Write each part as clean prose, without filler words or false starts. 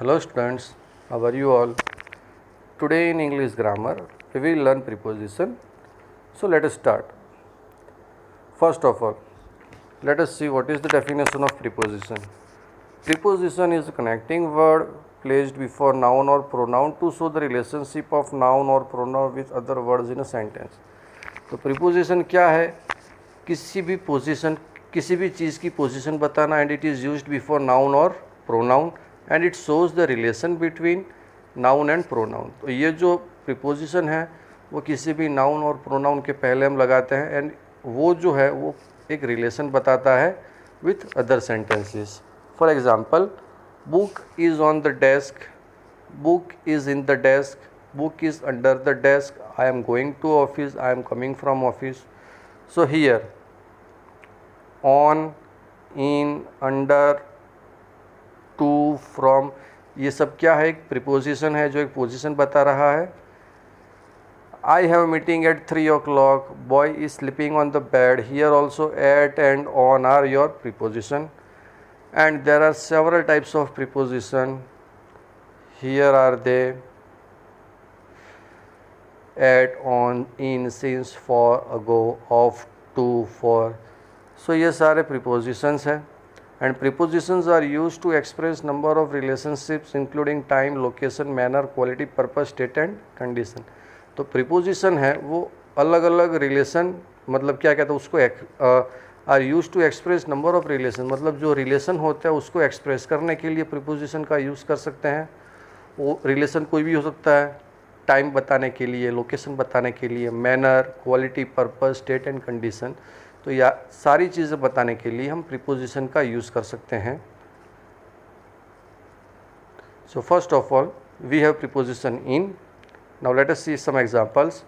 Hello students, how are you all? Today in English grammar we will learn preposition. So let us start. First of all, let us see what is the definition of preposition. Preposition is a connecting word placed before noun or pronoun to show the relationship of noun or pronoun with other words in a sentence. तो preposition क्या है? किसी भी चीज़ की position बताना and it is used before noun और pronoun and it shows the relation between noun and pronoun. तो ये जो प्रीपोजिशन है वो किसी भी नाउन और प्रोनाउन के पहले हम लगाते हैं एंड वो जो है वो एक रिलेशन बताता है with other sentences. For example, book is on the desk, book is in the desk, book is under the desk, I am going to office, I am coming from office. So here on, in, under, to, from, ये सब क्या है? एक preposition है जो एक position बता रहा है. I have meeting at 3 o'clock, boy is sleeping on the bed, here also at and on are your preposition. And there are several types of preposition. Here are they: at, on, in, since, for, ago, of, to, for. So ये सारे prepositions हैं and prepositions are used to express number of relationships including time, location, manner, quality, purpose, state and condition. तो preposition है वो अलग अलग relation, मतलब क्या कहते हैं उसको, are use to express number of relation, मतलब जो रिलेशन होता है उसको एक्सप्रेस करने के लिए प्रीपोजिशन का यूज़ कर सकते हैं. वो रिलेशन कोई भी हो सकता है, टाइम बताने के लिए, लोकेशन बताने के लिए, manner, quality, purpose, state and condition. तो या सारी चीज़ें बताने के लिए हम प्रीपोजिशन का यूज़ कर सकते हैं. So first of all we have preposition in. Now let us see some examples.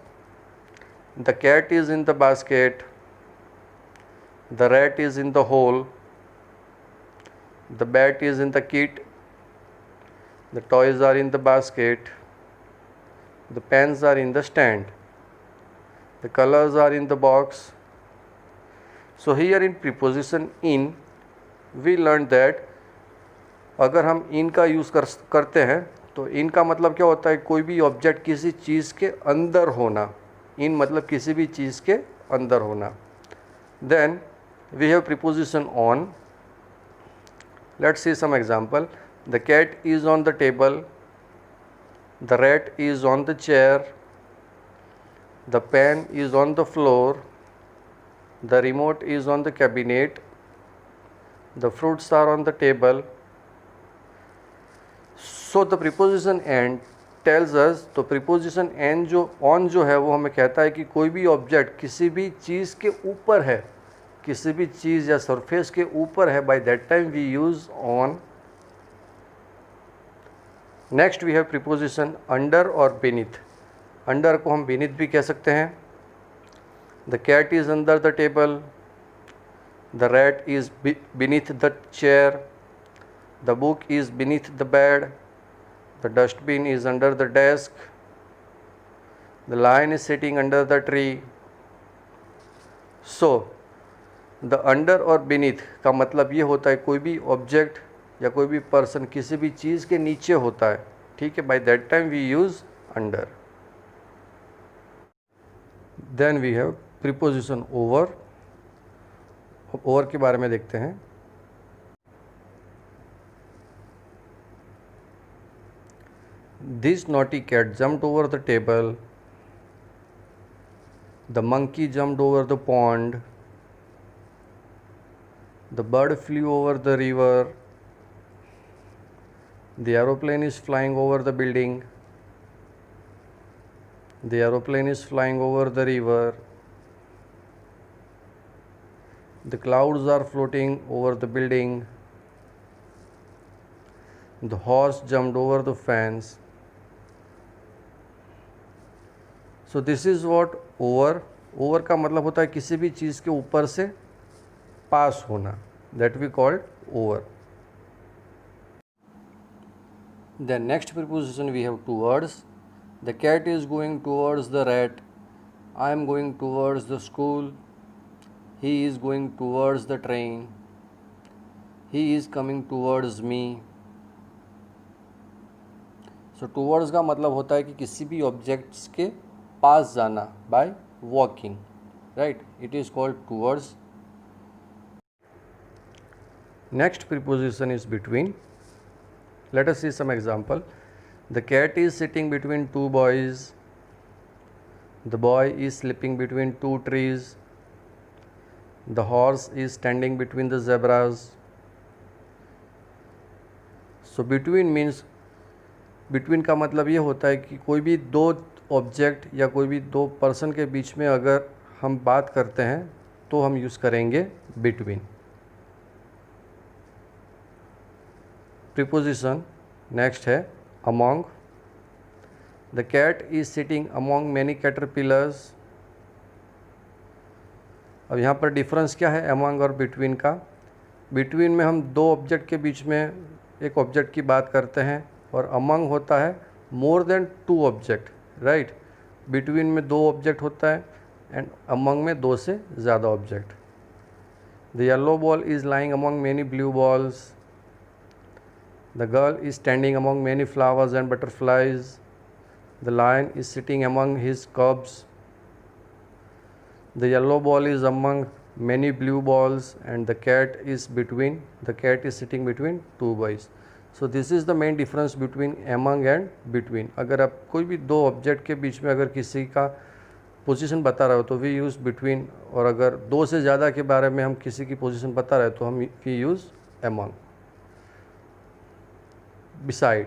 The cat is in the basket, the rat is in the hole, the bat is in the kit, the toys are in the basket, the pens are in the stand, the colours are in the box. So here in preposition in we learned that अगर हम in का use करते हैं तो in का मतलब क्या होता है? कोई भी ऑब्जेक्ट किसी चीज़ के अंदर होना. in मतलब किसी भी चीज़ के अंदर होना. Then we have preposition on. Let's see some example. The cat is on the table, the rat is on the chair, the pen is on the floor, the remote is on the cabinet, the fruits are on the table. So the preposition and tells us, तो preposition and जो on जो है वो हमें कहता है कि कोई भी ऑब्जेक्ट किसी भी चीज़ के ऊपर है, किसी भी चीज़ या सरफेस के ऊपर है. by that time we use on. Next we have preposition under और beneath. अंडर को हम beneath भी कह सकते हैं. The cat is under the table, the rat is beneath the chair, the book is beneath the bed, the dustbin is under the desk, the lion is sitting under the tree. So the under और beneath का मतलब ये होता है कोई भी object या कोई भी पर्सन किसी भी चीज़ के नीचे होता है. ठीक है, by that time we use under. Then we have preposition over. Over के बारे में देखते हैं. This naughty cat jumped over the table, the monkey jumped over the pond, the bird flew over the river, the aeroplane is flying over the building, the aeroplane is flying over the river, the clouds are floating over the building, the horse jumped over the fence. So this is what over का मतलब होता है किसी भी चीज़ के ऊपर से पास होना. that we called over. Then next preposition we have two words. The cat is going towards the rat, I am going towards the school, he is going towards the train, he is coming towards me. So towards का मतलब होता है कि किसी भी objects के पास जाना, by walking, right, it is called towards. Next preposition is between. Let us see some example. The cat is sitting between two boys. The boy is sleeping between two trees. The horse is standing between the zebras. So between means, between का मतलब ये होता है कि कोई भी दो object या कोई भी दो पर्सन के बीच में अगर हम बात करते हैं तो हम यूज़ करेंगे between. प्रीपोजिशन नेक्स्ट है among. The cat is sitting among many caterpillars. अब यहाँ पर डिफरेंस क्या है among और between का. between में हम दो ऑब्जेक्ट के बीच में एक ऑब्जेक्ट की बात करते हैं और among होता है more than two object, right. between में दो ऑब्जेक्ट होता है एंड among में दो से ज़्यादा object. The yellow ball is lying among many blue balls. The girl is standing among many flowers and butterflies. The lion is sitting among his cubs. The yellow ball is among many blue balls and the cat is sitting between two boys. So this is the main difference between among and between. अगर आप कोई भी दो object के बीच में अगर किसी का पोजीशन बता रहे हो तो वी यूज़ between, और अगर दो से ज़्यादा के बारे में हम किसी की पोजीशन बता रहे हो तो हम we use among. Beside.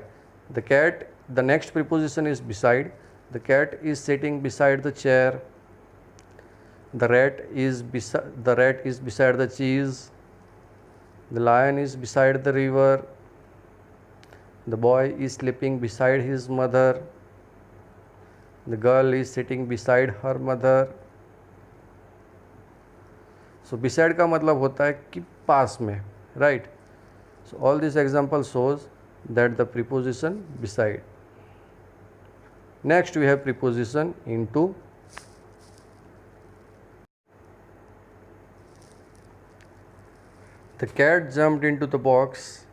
The next preposition is beside. The cat is sitting beside the chair. The rat is beside the cheese. The lion is beside the river. The boy is sleeping beside his mother. The girl is sitting beside her mother. So beside का मतलब होता है कि पास में, right? So all this example shows that the preposition beside. Next we have preposition into. The cat jumped into the box.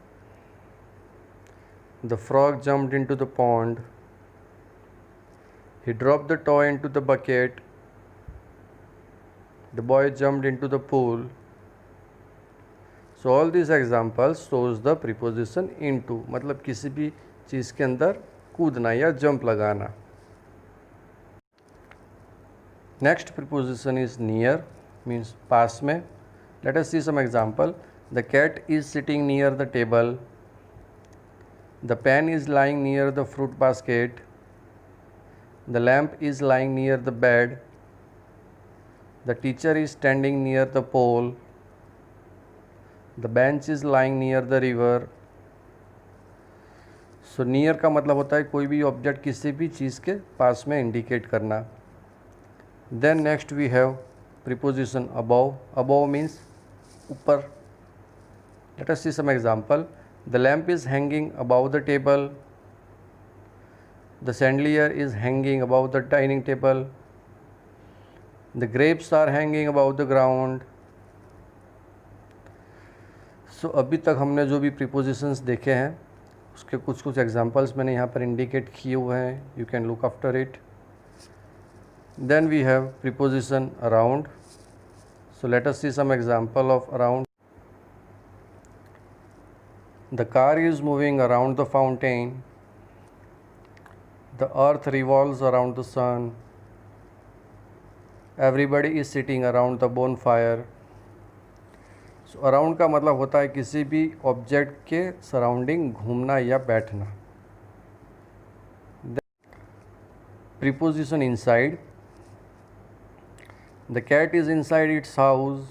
The frog jumped into the pond. He dropped the toy into the bucket. The boy jumped into the pool. So all these examples shows the preposition into, मतलब किसी भी चीज़ के अंदर कूदना या jump लगाना. Next preposition is near, means पास में. Let us see some example. The cat is sitting near the table. The pen is lying near the fruit basket. The lamp is lying near the bed. The teacher is standing near the pole. The bench is lying near the river. So near का मतलब होता है कोई भी object किसी भी चीज़ के पास में इंडिकेट करना. Then next we have preposition above. Above means ऊपर. Let us see some example. The lamp is hanging above the table. The chandelier is hanging above the dining table. The grapes are hanging above the ground. So अभी तक हमने जो भी prepositions देखे हैं उसके कुछ कुछ examples मैंने यहाँ पर indicate किए हुए हैं. You can look after it. Then we have preposition around. So let us see some example of around. The car is moving around the fountain. The earth revolves around the sun. Everybody is sitting around the bonfire. So around का मतलब होता है किसी भी object के surrounding घूमना या बैठना. Preposition inside. The cat is inside its house.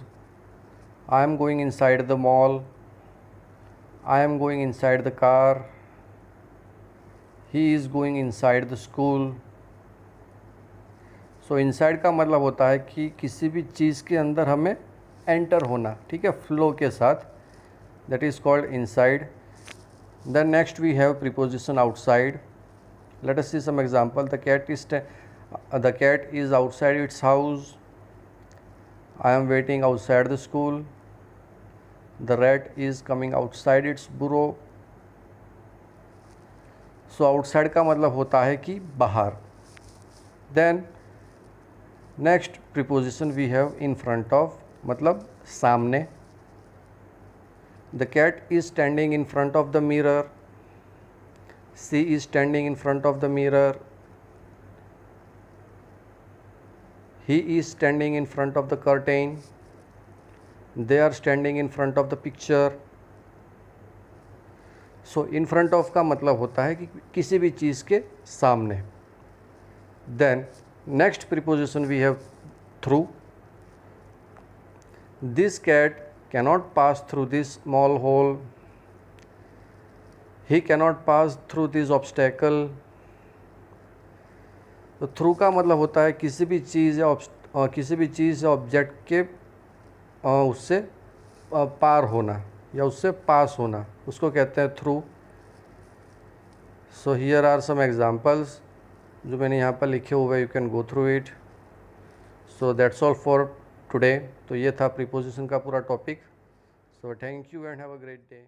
I am going inside the mall. I am going inside the car. He is going inside the school. So inside का मतलब होता है कि किसी भी चीज़ के अंदर हमें एंटर होना, ठीक है, फ्लो के साथ. That is called inside. Then next we have preposition outside. Let us see some example. The cat is outside its house. I am waiting outside the school. The rat is coming outside its burrow. सो outside का मतलब होता है कि बाहर। Then next preposition we have in front of, मतलब सामने। The cat is standing in front of the mirror, she is standing in front of the mirror, he is standing in front of the curtain, they are standing in front of the picture। So in front of का मतलब होता है कि किसी भी चीज़ के सामने। Then next preposition we have through. This cat cannot pass through this small hole, he cannot pass through this obstacle. तो थ्रू का मतलब होता है किसी भी चीज़ या ऑब्जेक्ट के उससे पार होना या उससे पास होना, उसको कहते हैं through. So here are some examples जो मैंने यहाँ पर लिखे हुए, you can go through it. So that's all for today. तो ये था प्रीपोजिशन का पूरा topic. So thank you and have a great day.